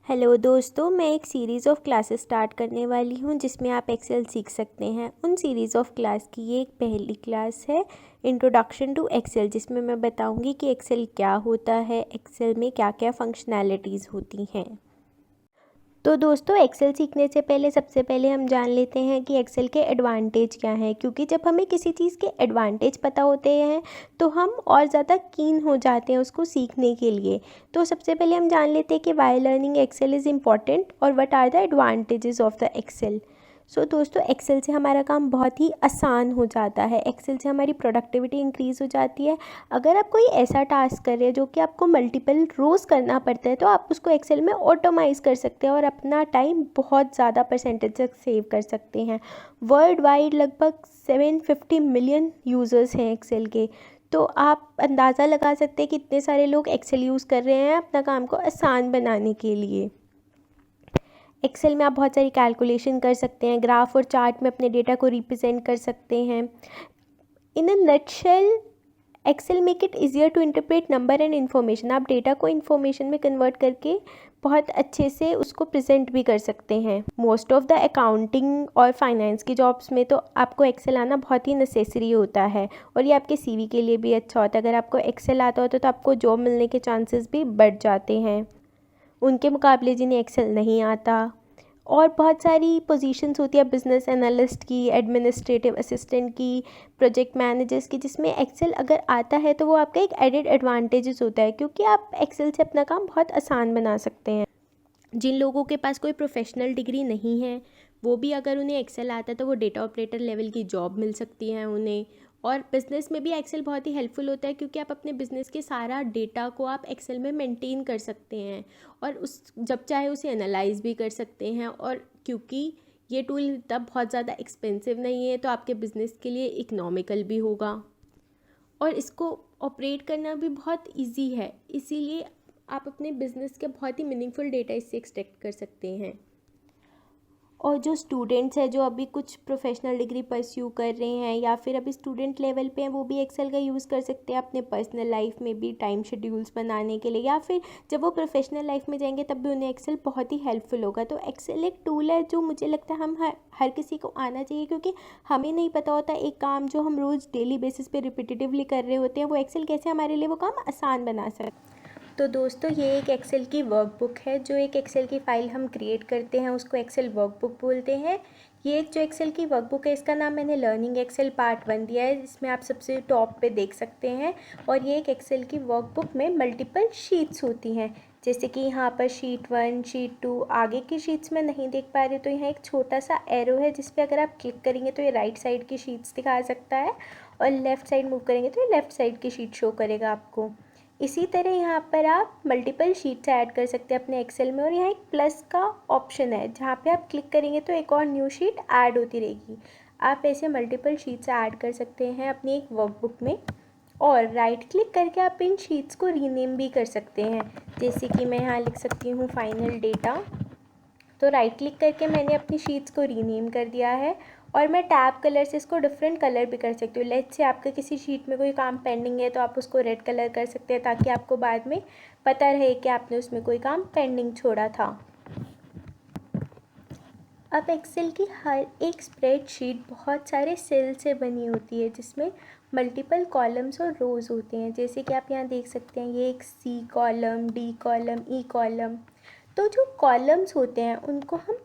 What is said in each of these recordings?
Hello दोस्तों, मैं एक सीरीज़ ऑफ क्लासेस स्टार्ट करने वाली हूँ जिसमें आप एक्सेल सीख सकते हैं। उन सीरीज़ ऑफ क्लास की ये एक पहली क्लास है, इंट्रोडक्शन टू एक्सेल, जिसमें मैं बताऊँगी कि एक्सेल क्या होता है, एक्सेल में क्या क्या फंक्शनैलिटीज़ होती हैं। तो दोस्तों, एक्सेल सीखने से पहले सबसे पहले हम जान लेते हैं कि एक्सेल के एडवांटेज क्या हैं, क्योंकि जब हमें किसी चीज़ के एडवांटेज पता होते हैं तो हम और ज़्यादा कीन हो जाते हैं उसको सीखने के लिए। तो सबसे पहले हम जान लेते हैं कि why learning Excel is important और what are the advantages of the Excel. So दोस्तों, एक्सेल से हमारा काम बहुत ही आसान हो जाता है। एक्सेल से हमारी प्रोडक्टिविटी इंक्रीज़ हो जाती है। अगर आप कोई ऐसा टास्क कर रहे हैं जो कि आपको मल्टीपल रोज़ करना पड़ता है, तो आप उसको एक्सेल में ऑटोमाइज़ कर सकते हैं और अपना टाइम बहुत ज़्यादा परसेंटेज तक सेव कर सकते हैं। वर्ल्ड वाइड लगभग 750 मिलियन यूज़र्स हैं एक्सेल के। तो आप अंदाज़ा लगा सकते हैं कि इतने सारे लोग एक्सेल यूज़ कर रहे हैं अपना काम को आसान बनाने के लिए। एक्सेल में आप बहुत सारी कैलकुलेशन कर सकते हैं, ग्राफ और चार्ट में अपने डेटा को रिप्रेजेंट कर सकते हैं। In a nutshell, Excel make it easier to interpret number and information. आप डेटा को इन्फॉर्मेशन में कन्वर्ट करके बहुत अच्छे से उसको प्रेजेंट भी कर सकते हैं। मोस्ट ऑफ द अकाउंटिंग और फाइनेंस की जॉब्स में तो आपको एक्सेल आना बहुत ही नेसेसरी होता है, और ये आपके सीवी के लिए भी अच्छा होता है। अगर आपको एक्सेल आता होता तो आपको जॉब मिलने के चांसेस भी बढ़ जाते हैं उनके मुकाबले जिन्हें एक्सेल नहीं आता। और बहुत सारी पोजीशंस होती है बिजनेस एनालिस्ट की, एडमिनिस्ट्रेटिव असिस्टेंट की, प्रोजेक्ट मैनेजर्स की, जिसमें एक्सेल अगर आता है तो वो आपका एक एडेड एडवांटेजेस होता है, क्योंकि आप एक्सेल से अपना काम बहुत आसान बना सकते हैं। जिन लोगों के पास कोई प्रोफेशनल डिग्री नहीं है, वो भी अगर उन्हें एक्सेल आता है तो वो डेटा ऑपरेटर लेवल की जॉब मिल सकती है उन्हें। और बिज़नेस में भी एक्सेल बहुत ही हेल्पफुल होता है, क्योंकि आप अपने बिज़नेस के सारा डेटा को आप एक्सेल में मेंटेन कर सकते हैं और उस जब चाहे उसे एनालाइज भी कर सकते हैं। और क्योंकि ये टूल तब बहुत ज़्यादा एक्सपेंसिव नहीं है, तो आपके बिज़नेस के लिए इकोनॉमिकल भी होगा और इसको ऑपरेट करना भी बहुत इजी है। इसीलिए आप अपने बिज़नेस के बहुत ही मीनिंगफुल डेटा इससे एक्सट्रैक्ट कर सकते हैं। और जो स्टूडेंट्स हैं जो अभी कुछ प्रोफेशनल डिग्री परस्यू कर रहे हैं या फिर अभी स्टूडेंट लेवल पे हैं, वो भी एक्सेल का यूज़ कर सकते हैं अपने पर्सनल लाइफ में भी टाइम शेड्यूल्स बनाने के लिए, या फिर जब वो प्रोफेशनल लाइफ में जाएंगे तब भी उन्हें एक्सेल बहुत ही हेल्पफुल होगा। तो एक्सेल एक टूल है जो मुझे लगता है हम हर किसी को आना चाहिए, क्योंकि हमें नहीं पता होता एक काम जो हम रोज़ डेली बेसिस पे रिपीटेटिवली कर रहे होते हैं, वो एक्सेल कैसे हमारे लिए वो काम आसान बना सकता है। तो दोस्तों, ये एक एक्सेल की वर्कबुक है। जो एक एक्सेल की फ़ाइल हम क्रिएट करते हैं उसको एक्सेल वर्कबुक बोलते हैं। ये एक जो एक्सेल की वर्कबुक है, इसका नाम मैंने लर्निंग एक्सेल पार्ट 1 दिया है, जिसमें आप सबसे टॉप पे देख सकते हैं। और ये एक एक्सेल की वर्कबुक में मल्टीपल शीट्स होती हैं, जैसे कि यहाँ पर शीट 1, शीट 2, आगे की शीट्स में नहीं देख पा रहे तो यहाँ एक छोटा सा एरो है जिस पे अगर आप क्लिक करेंगे तो ये राइट साइड की शीट्स दिखा सकता है, और लेफ़्ट साइड मूव करेंगे तो ये लेफ़्ट साइड की शीट शो करेगा आपको। इसी तरह यहाँ पर आप मल्टीपल शीट्स ऐड कर सकते हैं अपने एक्सेल में, और यहाँ एक प्लस का ऑप्शन है जहाँ पे आप क्लिक करेंगे तो एक और न्यू शीट ऐड होती रहेगी। आप ऐसे मल्टीपल शीट्स ऐड कर सकते हैं अपनी एक वर्कबुक में, और राइट क्लिक करके आप इन शीट्स को रीनेम भी कर सकते हैं। जैसे कि मैं यहाँ लिख सकती हूँ फाइनल डेटा, तो राइट क्लिक करके मैंने अपनी शीट्स को रीनेम कर दिया है। और मैं टैब कलर से इसको डिफरेंट कलर भी कर सकती हूँ। लेट्स से आपका किसी शीट में कोई काम पेंडिंग है तो आप उसको रेड कलर कर सकते हैं, ताकि आपको बाद में पता रहे कि आपने उसमें कोई काम पेंडिंग छोड़ा था। अब एक्सेल की हर एक स्प्रेडशीट बहुत सारे सेल से बनी होती है, जिसमें मल्टीपल कॉलम्स और रोज़ होते हैं। जैसे कि आप यहाँ देख सकते हैं, ये एक सी कॉलम, डी कॉलम, ई कॉलम। तो जो कॉलम्स होते हैं उनको हम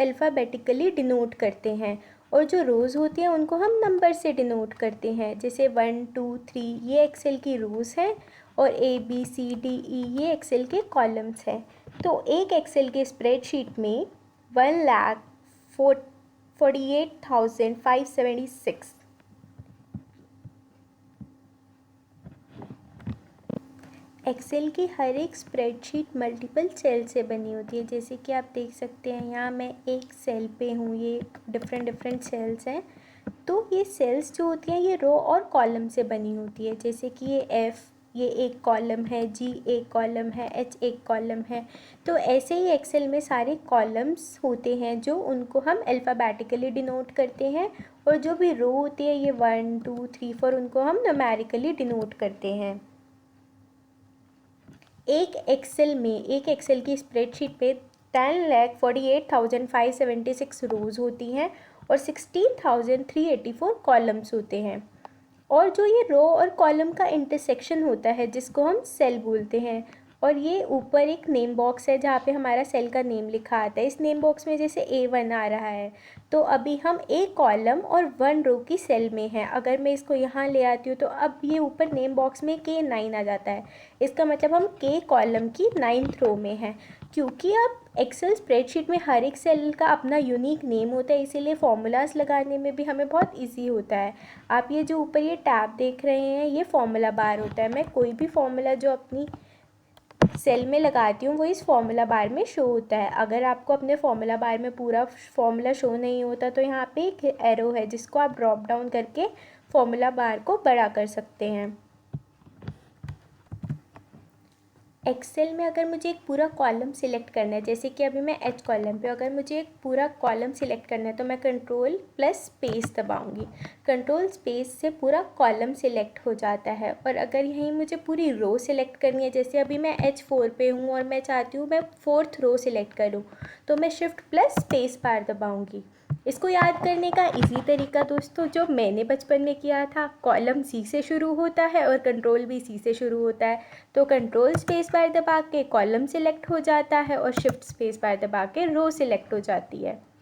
अल्फ़ाबेटिकली डिनोट करते हैं, और जो रोज़ होती हैं उनको हम नंबर से डिनोट करते हैं। जैसे 1, 2, 3 ये एक्सेल की रोज़ हैं, और A B C D E ये एक्सेल के कॉलम्स हैं। तो एक एक्सेल के स्प्रेडशीट में 1,48,576 एक्सेल की हर एक स्प्रेडशीट मल्टीपल सेल से बनी होती है। जैसे कि आप देख सकते हैं, यहाँ मैं एक सेल पे हूँ, ये डिफरेंट सेल्स हैं। तो ये सेल्स जो होती हैं ये रो और कॉलम से बनी होती है। जैसे कि ये एफ़, ये एक कॉलम है, जी एक कॉलम है, एच एक कॉलम है। तो ऐसे ही एक्सेल में सारे कॉलम्स होते हैं जो उनको हम अल्फ़ाबेटिकली डिनोट करते हैं, और जो भी रो होती है ये 1, 2, 3, 4 उनको हम न्यूमेरिकली डिनोट करते हैं। एक एक्सेल की स्प्रेडशीट पे 10,48,576 रोज़ होती हैं और 16,384 कॉलम्स होते हैं। और जो ये रो और कॉलम का इंटरसेक्शन होता है जिसको हम सेल बोलते हैं, और ये ऊपर एक नेम बॉक्स है जहाँ पे हमारा सेल का नेम लिखा आता है। इस नेम बॉक्स में जैसे A1 आ रहा है, तो अभी हम एक कॉलम और 1 रो की सेल में हैं। अगर मैं इसको यहाँ ले आती हूँ तो अब ये ऊपर नेम बॉक्स में K9 आ जाता है। इसका मतलब हम K कॉलम की 9th रो में हैं। क्योंकि अब एक्सेल स्प्रेडशीट में हर एक सेल का अपना यूनिक नेम होता है, इसीलिए फॉर्मूलाज लगाने में भी हमें बहुत ईजी होता है। आप ये जो ऊपर ये टैब देख रहे हैं, ये फॉर्मूला बार होता है। मैं कोई भी फॉर्मूला जो अपनी सेल में लगाती हूँ वो इस फॉर्मूला बार में शो होता है। अगर आपको अपने फॉर्मूला बार में पूरा फॉर्मूला शो नहीं होता तो यहाँ पे एक एरो है जिसको आप ड्रॉप डाउन करके फॉर्मूला बार को बड़ा कर सकते हैं। एक्सेल में अगर मुझे एक पूरा कॉलम सिलेक्ट करना है, जैसे कि अभी मैं H कॉलम पे, अगर मुझे एक पूरा कॉलम सिलेक्ट करना है तो मैं कंट्रोल प्लस स्पेस दबाऊंगी। कंट्रोल स्पेस से पूरा कॉलम सिलेक्ट हो जाता है। और अगर यहीं मुझे पूरी रो सिलेक्ट करनी है, जैसे अभी मैं H4 पे हूँ और मैं चाहती हूँ मैं 4th रो सिलेक्ट करूँ, तो मैं शिफ्ट प्लस स्पेस बार दबाऊँगी। इसको याद करने का इजी तरीका दोस्तों जो मैंने बचपन में किया था, कॉलम C से शुरू होता है और कंट्रोल भी C से शुरू होता है। तो कंट्रोल स्पेस बार दबा के कॉलम सिलेक्ट हो जाता है और शिफ्ट स्पेस बार दबा के रो सिलेक्ट हो जाती है।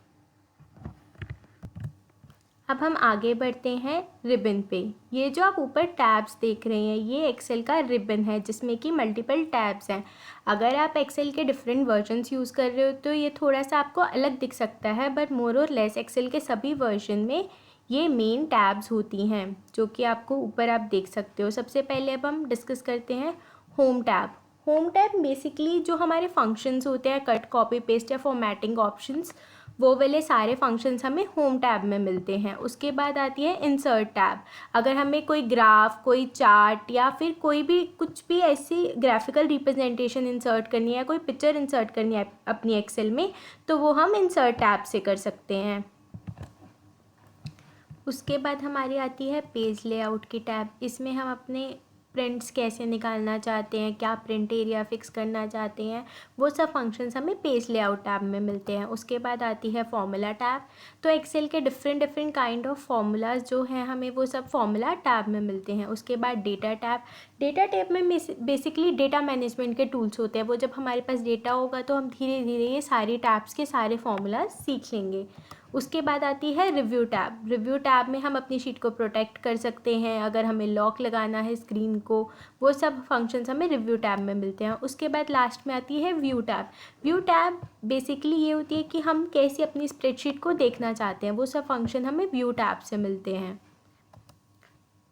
अब हम आगे बढ़ते हैं रिबन पे। ये जो आप ऊपर टैब्स देख रहे हैं ये एक्सेल का रिबन है जिसमें कि मल्टीपल टैब्स हैं। अगर आप एक्सेल के डिफरेंट वर्जन्स यूज़ कर रहे हो तो ये थोड़ा सा आपको अलग दिख सकता है, बट मोर और लेस एक्सेल के सभी वर्जन में ये मेन टैब्स होती हैं जो कि आपको ऊपर आप देख सकते हो। सबसे पहले अब हम डिस्कस करते हैं home tab. Home tab basically जो हमारे फंक्शंस होते हैं, कट, कॉपी, पेस्ट या फॉर्मेटिंग ऑप्शंस, वो वाले सारे फंक्शंस हमें होम टैब में मिलते हैं। उसके बाद आती है इंसर्ट टैब। अगर हमें कोई ग्राफ, कोई चार्ट या फिर कोई भी कुछ भी ऐसी ग्राफिकल रिप्रेजेंटेशन इंसर्ट करनी है, कोई पिक्चर इंसर्ट करनी है अपनी एक्सेल में, तो वो हम इंसर्ट टैब से कर सकते हैं। उसके बाद हमारी आती है पेज लेआउट की टैब। इसमें हम अपने प्रिंट्स कैसे निकालना चाहते हैं, क्या प्रिंट एरिया फिक्स करना चाहते हैं, वो सब फंक्शंस हमें पेज लेआउट टैब में मिलते हैं। उसके बाद आती है फॉर्मूला टैब। तो एक्सेल के डिफरेंट काइंड ऑफ फार्मूलाज जो हैं हमें वो सब फॉर्मूला टैब में मिलते हैं। उसके बाद डेटा टैब। डेटा टैब में बेसिकली डेटा मैनेजमेंट के टूल्स होते हैं। वो जब हमारे पास डेटा होगा तो हम धीरे धीरे ये सारी टैब्स के सारे फार्मूलाज सीख लेंगे। उसके बाद आती है रिव्यू टैब। रिव्यू टैब में हम अपनी शीट को प्रोटेक्ट कर सकते हैं, अगर हमें लॉक लगाना है स्क्रीन को, वो सब फंक्शंस हमें रिव्यू टैब में मिलते हैं। उसके बाद लास्ट में आती है view tab. View tab basically ये होती है कि हम कैसे अपनी स्प्रेडशीट को देखना चाहते हैं, वो सब फंक्शन हमें व्यू टैब से मिलते हैं।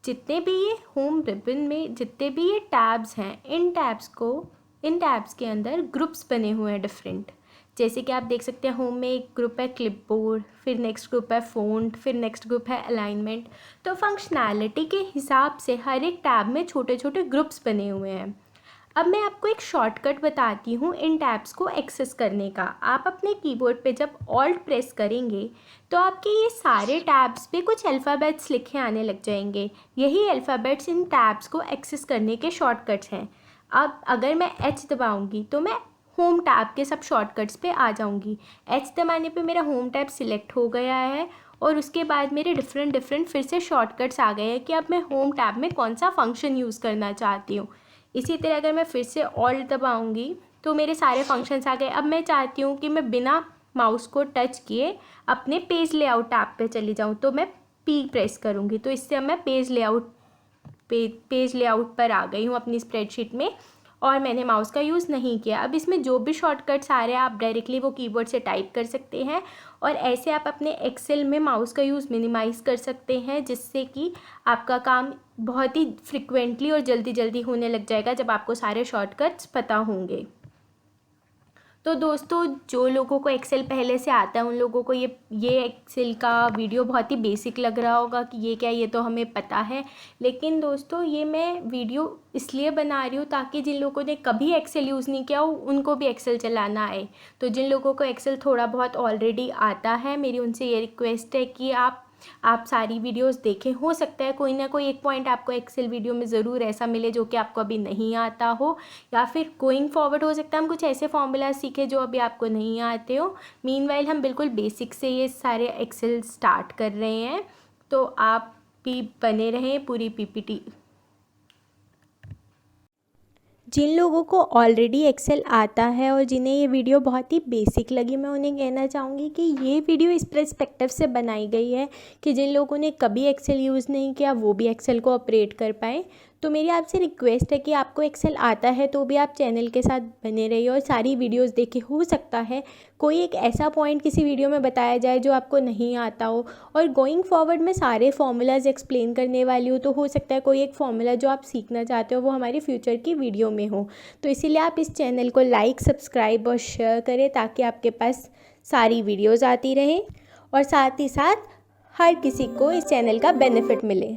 जितने भी ये होम रिबन में जितने भी ये टैब्स हैं, इन टैब्स के अंदर ग्रुप्स बने हुए हैं डिफरेंट। जैसे कि आप देख सकते हैं होम में एक ग्रुप है क्लिपबोर्ड, फिर नेक्स्ट ग्रुप है फ़ॉन्ट, फिर नेक्स्ट ग्रुप है अलाइनमेंट। तो फंक्शनैलिटी के हिसाब से हर एक टैब में छोटे छोटे ग्रुप्स बने हुए हैं। अब मैं आपको एक शॉर्टकट बताती हूँ इन टैब्स को एक्सेस करने का। आप अपने कीबोर्ड पे जब ऑल्ट प्रेस करेंगे तो आपके ये सारे टैब्स पे कुछ अल्फ़ाबेट्स लिखे आने लग जाएंगे। यही अल्फ़ाबेट्स इन टैब्स को एक्सेस करने के शॉर्टकट्स हैं। अब अगर मैं H दबाऊँगी तो मैं होम टैब के सब शॉर्टकट्स पे आ जाऊँगी। H दबाने पे मेरा होम टैब सिलेक्ट हो गया है और उसके बाद मेरे डिफरेंट फिर से शॉर्टकट्स आ गए हैं कि अब मैं होम टैब में कौन सा फंक्शन यूज़ करना चाहती हूँ। इसी तरह अगर मैं फिर से ऑल्ट दबाऊँगी तो मेरे सारे फंक्शंस आ गए। अब मैं चाहती हूँ कि मैं बिना माउस को टच किए अपने पेज लेआउट टैब पे चली जाऊँ, तो मैं P प्रेस करूँगी। तो इससे अब मैं पेज लेआउट पर आ गई हूँ अपनी स्प्रेडशीट में और मैंने माउस का यूज़ नहीं किया। अब इसमें जो भी शॉर्टकट्स आ रहे हैं आप डायरेक्टली वो कीबोर्ड से टाइप कर सकते हैं और ऐसे आप अपने एक्सेल में माउस का यूज़ मिनिमाइज़ कर सकते हैं, जिससे कि आपका काम बहुत ही फ्रिक्वेंटली और जल्दी होने लग जाएगा जब आपको सारे शॉर्टकट्स पता होंगे। तो दोस्तों जो लोगों को एक्सेल पहले से आता है उन लोगों को ये एक्सेल का वीडियो बहुत ही बेसिक लग रहा होगा कि ये क्या, ये तो हमें पता है। लेकिन दोस्तों ये मैं वीडियो इसलिए बना रही हूँ ताकि जिन लोगों ने कभी एक्सेल यूज़ नहीं किया हो उनको भी एक्सेल चलाना आए। तो जिन लोगों को एक्सेल थोड़ा बहुत ऑलरेडी आता है, मेरी उनसे ये रिक्वेस्ट है कि आप आप सारी वीडियोस देखें। हो सकता है कोई ना कोई एक पॉइंट आपको एक्सेल वीडियो में ज़रूर ऐसा मिले जो कि आपको अभी नहीं आता हो, या फिर गोइंग फॉरवर्ड हो सकता है हम कुछ ऐसे फॉर्मूला सीखें जो अभी आपको नहीं आते हो। मीनवाइल हम बिल्कुल बेसिक से ये सारे एक्सेल स्टार्ट कर रहे हैं, तो आप भी बने रहें पूरी पीपीटी। जिन लोगों को ऑलरेडी एक्सेल आता है और जिन्हें ये वीडियो बहुत ही बेसिक लगी, मैं उन्हें कहना चाहूँगी कि ये वीडियो इस पर्सपेक्टिव से बनाई गई है कि जिन लोगों ने कभी एक्सेल यूज़ नहीं किया वो भी एक्सेल को ऑपरेट कर पाएँ। तो मेरी आपसे रिक्वेस्ट है कि आपको एक्सेल आता है तो भी आप चैनल के साथ बने रहिए और सारी वीडियोस देखें। हो सकता है कोई एक ऐसा पॉइंट किसी वीडियो में बताया जाए जो आपको नहीं आता हो, और गोइंग फॉरवर्ड में सारे फार्मूलाज एक्सप्लेन करने वाली हो, तो हो सकता है कोई एक फार्मूला जो आप सीखना चाहते हो वो हमारी फ्यूचर की वीडियो में हो। तो इसीलिए आप इस चैनल को लाइक, सब्सक्राइब और शेयर करें ताकि आपके पास सारी वीडियोज़ आती रहें और साथ ही साथ हर किसी को इस चैनल का बेनिफिट मिले।